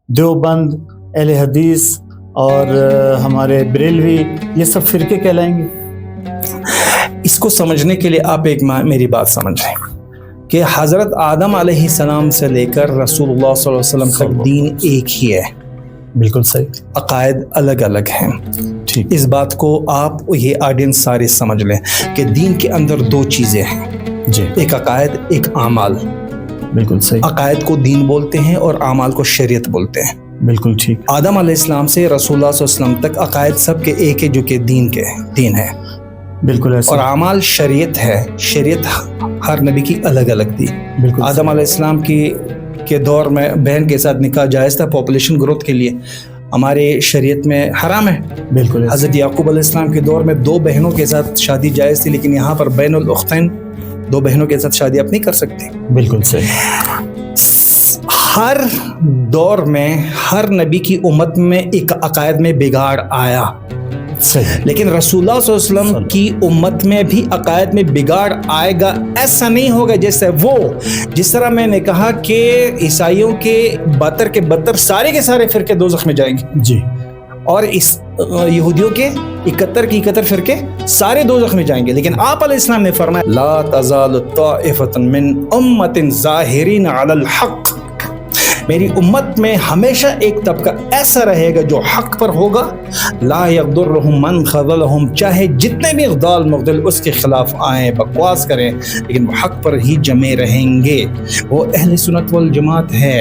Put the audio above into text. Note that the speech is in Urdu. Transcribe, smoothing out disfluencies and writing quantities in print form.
دیوبند، اہل حدیث اور ہمارے بریلوی، یہ سب فرقے کہلائیں گے؟ اس کو سمجھنے کے لیے آپ ایک میری بات سمجھیں کہ حضرت آدم علیہ السلام سے لے کر رسول اللہ صلی اللہ علیہ وسلم تک دین ایک ہی ہے، بالکل صحیح، عقائد الگ الگ ہیں۔ ٹھیک، اس بات کو آپ یہ آڈینس سارے سمجھ لیں کہ دین کے اندر دو چیزیں ہیں، جی ایک عقائد، ایک اعمال۔ بالکل صحیح، عقائد کو دین بولتے ہیں اور اعمال کو شریعت بولتے ہیں۔ بالکل ٹھیک، آدم علیہ السلام سے رسول اللہ صلی اللہ علیہ وسلم تک عقائد سب کے ایک ہے، جو کہ دین ہے، بالکل ایسا، اور اعمال شریعت ہے۔ شریعت ہر نبی کی الگ الگ تھی۔ بالکل آدم علیہ السلام کے دور میں بہن کے ساتھ نکاح جائز تھا پاپولیشن گروتھ کے لیے، ہمارے شریعت میں حرام ہے۔ بالکل ایسا، حضرت یعقوب علیہ السلام کے دور میں 2 بہنوں کے ساتھ شادی جائز تھی، لیکن یہاں پر بین الاختین 2 بہنوں کے ساتھ شادی آپ نہیں کر سکتے۔ بالکل صحیح، ہر دور میں ہر نبی کی امت میں ایک عقائد میں بگاڑ آیا، صحیح، لیکن رسول اللہ صلی اللہ علیہ وسلم کی امت میں بھی عقائد میں بگاڑ آئے گا۔ ایسا نہیں ہوگا جیسے جس طرح میں نے کہا کہ عیسائیوں کے بدتر کے بدتر سارے کے سارے فرقے دوزخ میں جائیں گے، جی اور اس یہودیوں کے 71 کی 71 فرقے سارے دوزخ میں جائیں گے، لیکن آپ علیہ السلام نے فرمایا لا تزال طائفة من امت ظاہرین علی الحق، میری امت میں ہمیشہ ایک طبقہ ایسا رہے گا جو حق پر ہوگا، لا یضرهم من خذلهم، چاہے جتنے بھی اغدال مغدل اس کے خلاف آئیں، بکواس کریں، لیکن وہ حق پر ہی جمے رہیں گے۔ وہ اہل سنت والجماعت ہے۔